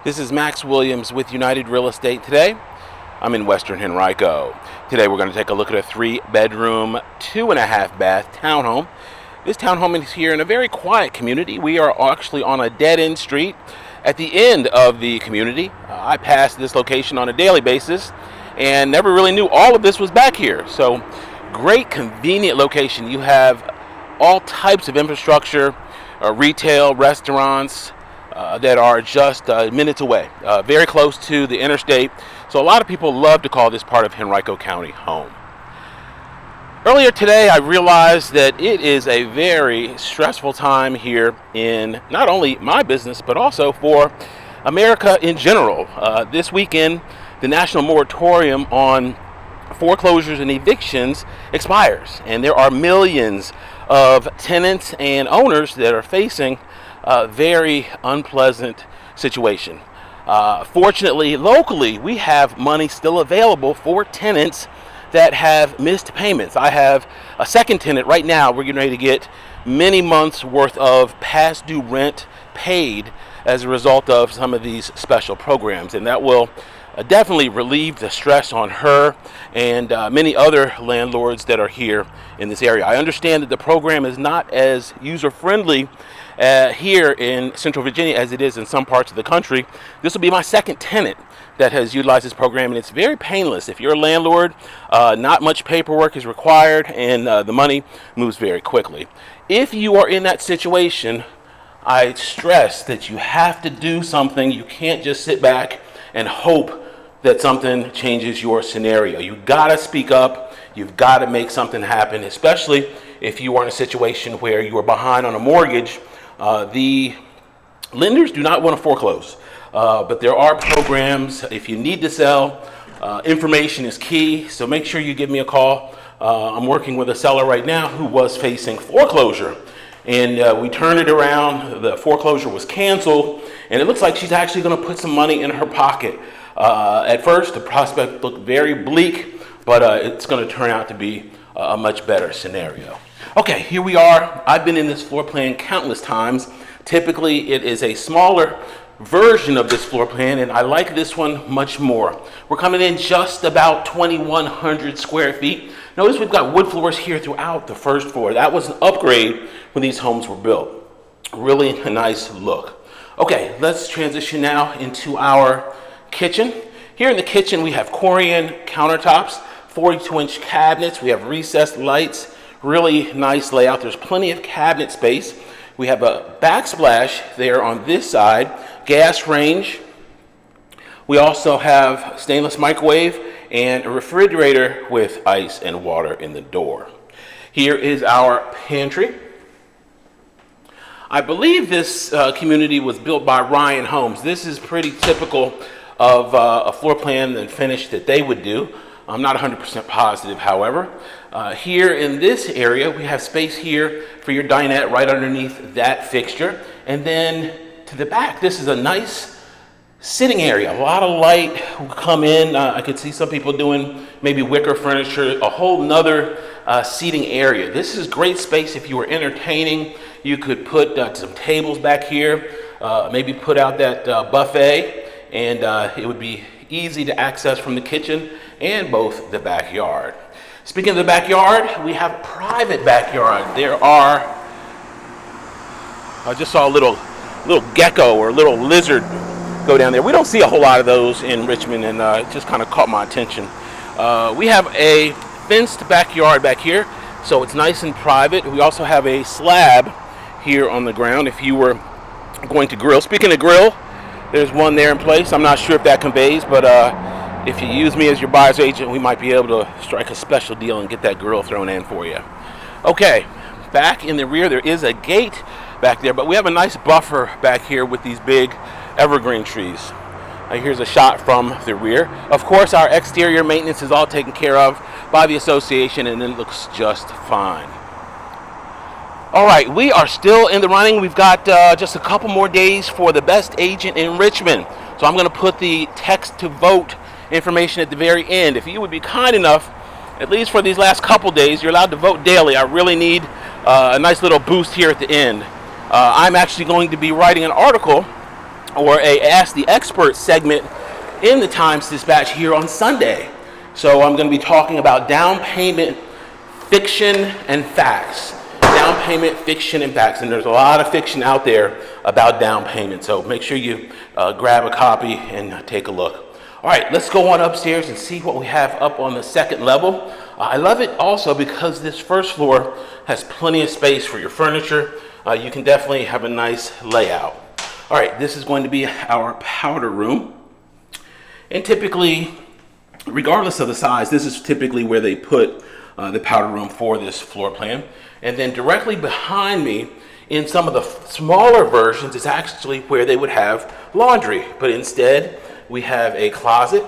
This is Max Williams with United Real Estate today. I'm in Western Henrico. Today we're going to take a look at a 3-bedroom, 2.5-bath townhome. This townhome is here in a very quiet community. We are actually on a dead-end street at the end of the community. I pass this location on a daily basis and never really knew all of this was back here. So great convenient location. You have all types of infrastructure, retail, restaurants, that are just minutes away, very close to the interstate. So a lot of people love to call this part of Henrico County home. Earlier today, I realized that it is a very stressful time here in not only my business, but also for America in general. This weekend, the national moratorium on foreclosures and evictions expires, and there are millions of tenants and owners that are facing a very unpleasant situation. Fortunately, locally, we have money still available for tenants that have missed payments. I have a second tenant right now. We're getting ready to get many months worth of past due rent paid as a result of some of these special programs, and that will definitely relieve the stress on her and many other landlords that are here in this area. I understand that the program is not as user-friendly here in Central Virginia as it is in some parts of the country. This will be my second tenant that has utilized this program, and it's very painless. If you're a landlord, not much paperwork is required, and the money moves very quickly. If you are in that situation, I stress that you have to do something. You can't just sit back and hope that something changes your scenario. You've got to speak up. You've got to make something happen, especially if you are in a situation where you are behind on a mortgage. The lenders do not want to foreclose, but there are programs. If you need to sell, information is key, so make sure you give me a call. I'm working with a seller right now who was facing foreclosure, and we turned it around. The foreclosure was canceled, and it looks like she's actually going to put some money in her pocket. At first, the prospect looked very bleak, but it's going to turn out to be a much better scenario. Okay, here we are. I've been in this floor plan countless times. Typically, it is a smaller version of this floor plan, and I like this one much more. We're coming in just about 2,100 square feet. Notice we've got wood floors here throughout the first floor. That was an upgrade when these homes were built. Really a nice look. Okay, let's transition now into our kitchen. Here in the kitchen, we have Corian countertops, 42-inch cabinets. We have recessed lights. Really nice layout. There's plenty of cabinet space. We have a backsplash there on this side, gas range. We also have stainless microwave and a refrigerator with ice and water in the door. Here is our pantry. I believe this community was built by Ryan Homes. This is pretty typical of a floor plan and finish that they would do. I'm not 100% positive, however. Here in this area, we have space here for your dinette right underneath that fixture. And then to the back, this is a nice sitting area. A lot of light will come in. I could see some people doing maybe wicker furniture, a whole nother seating area. This is great space if you were entertaining. You could put some tables back here, maybe put out that buffet, and it would be easy to access from the kitchen and both the backyard. Speaking of the backyard, we have a private backyard. There are, I just saw a little gecko or a little lizard go down there. We don't see a whole lot of those in Richmond, and it just kind of caught my attention. We have a fenced backyard back here, so it's nice and private. We also have a slab here on the ground if you were going to grill. Speaking of grill, there's one there in place. I'm not sure if that conveys, but if you use me as your buyer's agent, we might be able to strike a special deal and get that grill thrown in for you. Okay, back in the rear, there is a gate back there, but we have a nice buffer back here with these big evergreen trees. Here's a shot from the rear. Of course, our exterior maintenance is all taken care of by the association, and it looks just fine. All right, we are still in the running. We've got just a couple more days for the best agent in Richmond. So I'm going to put the text to vote information at the very end. If you would be kind enough, at least for these last couple days, you're allowed to vote daily. I really need a nice little boost here at the end. I'm actually going to be writing an article or a Ask the Expert segment in the Times Dispatch here on Sunday. So I'm going to be talking about down payment, fiction, and facts. Down payment, fiction, and facts. And there's a lot of fiction out there about down payment. So make sure you grab a copy and take a look. All right, let's go on upstairs and see what we have up on the second level. I love it also because this first floor has plenty of space for your furniture. You can definitely have a nice layout. All right, this is going to be our powder room. And typically, regardless of the size, this is typically where they put the powder room for this floor plan. And then directly behind me, in some of the smaller versions, is actually where they would have laundry. But instead, we have a closet.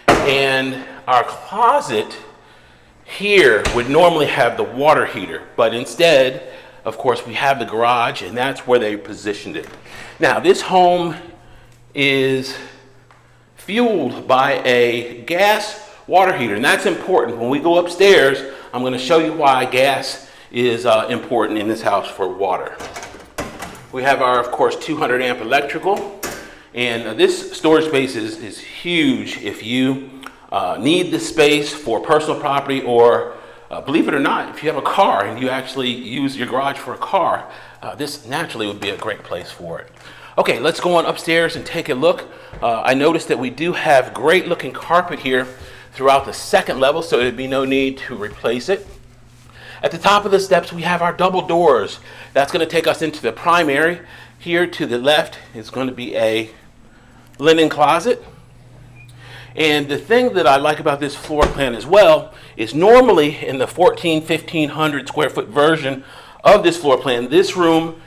And our closet here would normally have the water heater. But instead, of course, we have the garage, and that's where they positioned it. Now, this home is fueled by a gas water heater, and that's important. When we go upstairs, I'm going to show you why gas is important in this house for water. We have our, of course, 200 amp electrical, and this storage space is huge if you need the space for personal property, or believe it or not, if you have a car and you actually use your garage for a car, this naturally would be a great place for it. Okay, let's go on upstairs and take a look. I noticed that we do have great looking carpet here throughout the second level, so there'd be no need to replace it. At the top of the steps, we have our double doors. That's going to take us into the primary. Here to the left is going to be a linen closet. And the thing that I like about this floor plan as well is normally in the 1,500 square foot version of this floor plan, this room,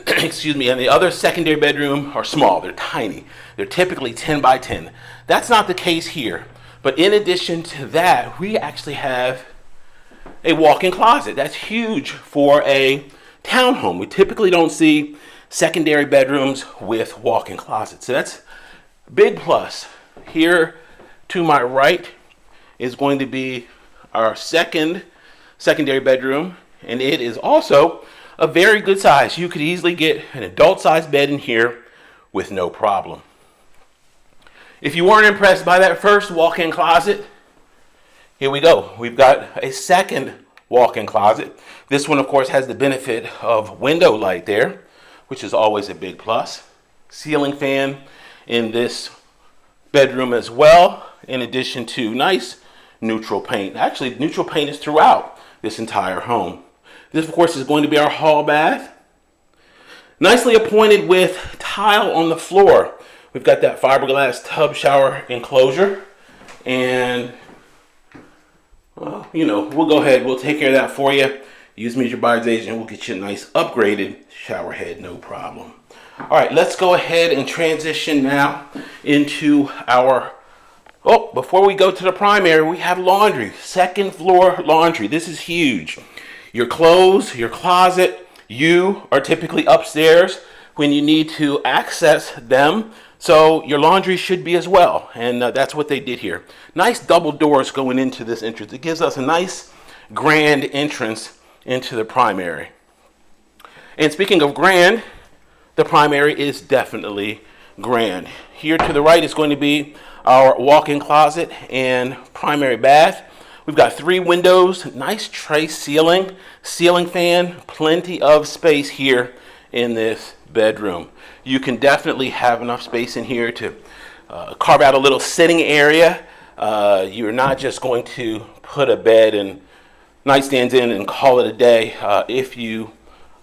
excuse me, and the other secondary bedroom are small. They're tiny. They're typically 10 by 10. That's not the case here. But in addition to that, we actually have a walk-in closet. That's huge for a townhome. We typically don't see secondary bedrooms with walk-in closets. So that's a big plus. Here to my right is going to be our secondary bedroom, and it is also a very good size. You could easily get an adult-sized bed in here with no problem. If you weren't impressed by that first walk-in closet, here we go. We've got a second walk-in closet. This one, of course, has the benefit of window light there, which is always a big plus. Ceiling fan in this bedroom as well, in addition to nice neutral paint. Actually, neutral paint is throughout this entire home. This, of course, is going to be our hall bath. Nicely appointed with tile on the floor. We've got that fiberglass tub shower enclosure, and well, we'll go ahead, we'll take care of that for you. Use me as your buyer's agent, we'll get you a nice upgraded shower head, no problem. All right, let's go ahead and transition now into our, before we go to the primary, we have laundry, second floor laundry. This is huge. Your clothes, your closet, you are typically upstairs when you need to access them. So your laundry should be as well, and that's what they did here. Nice double doors going into this entrance. It gives us a nice grand entrance into the primary. And speaking of grand, the primary is definitely grand. Here to the right is going to be our walk-in closet and primary bath. We've got 3 windows, nice tray ceiling fan, plenty of space here in this bedroom. You can definitely have enough space in here to carve out a little sitting area. You're not just going to put a bed and nightstands in and call it a day if you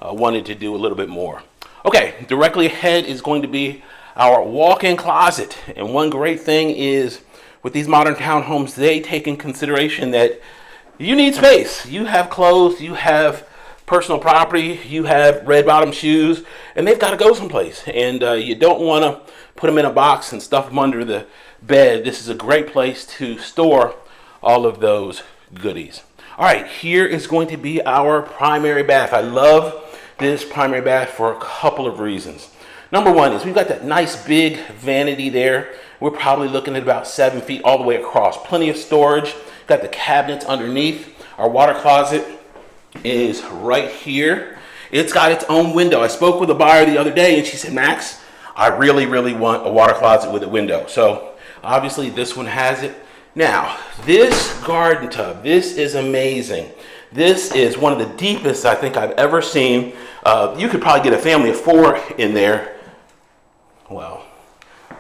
wanted to do a little bit more. Okay, directly ahead is going to be our walk-in closet. And one great thing is with these modern townhomes, they take in consideration that you need space. You have clothes, you have personal property, you have red bottom shoes, and they've got to go someplace. And you don't want to put them in a box and stuff them under the bed. This is a great place to store all of those goodies. All right, here is going to be our primary bath. I love this primary bath for a couple of reasons. Number one is we've got that nice big vanity there. We're probably looking at about 7 feet all the way across. Plenty of storage. Got the cabinets underneath. Our water closet is right here. It's got its own window. I spoke with a buyer the other day and she said, Max, I really, really want a water closet with a window. So obviously this one has it. Now, this garden tub, this is amazing. This is one of the deepest I think I've ever seen. You could probably get a family of 4 in there. Well,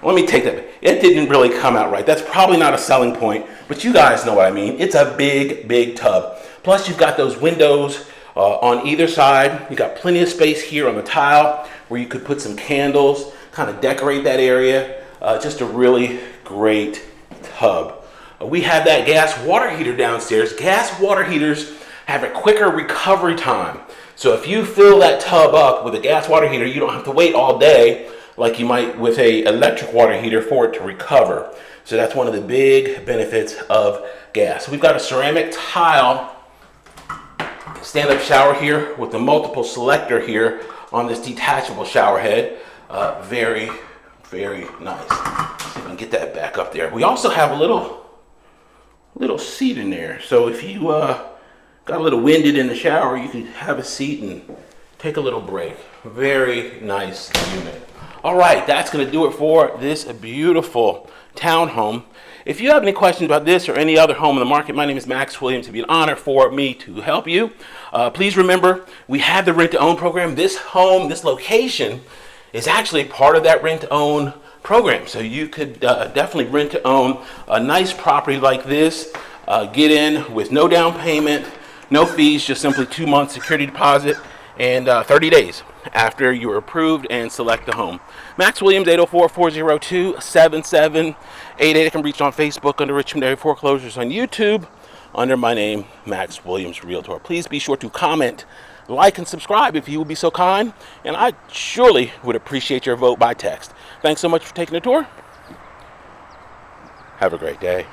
let me take that. It didn't really come out right. That's probably not a selling point, but you guys know what I mean. It's a big, big tub. Plus you've got those windows on either side. You got plenty of space here on the tile where you could put some candles, kind of decorate that area. Just a really great tub. We have that gas water heater downstairs. Gas water heaters have a quicker recovery time. So if you fill that tub up with a gas water heater, you don't have to wait all day like you might with a electric water heater for it to recover. So that's one of the big benefits of gas. We've got a ceramic tile stand-up shower here with the multiple selector here on this detachable shower head. Very, very nice. See if I can get that back up there. We also have a little seat in there. So if you got a little winded in the shower, you can have a seat and take a little break. Very nice unit. All right, that's going to do it for this beautiful townhome. If you have any questions about this or any other home in the market, my name is Max Williams. It'd be an honor for me to help you. Please remember, we have the rent-to-own program. This home, this location, is actually part of that rent-to-own program. So you could definitely rent-to-own a nice property like this, get in with no down payment, no fees, just simply 2 months security deposit, and 30 days after you are approved and select the home. Max Williams, 804-402-7788. I can reach on Facebook under Richmond Area Foreclosures, on YouTube under my name, Max Williams Realtor. Please be sure to comment, like, and subscribe if you would be so kind, and I surely would appreciate your vote by text. Thanks so much for taking the tour. Have a great day.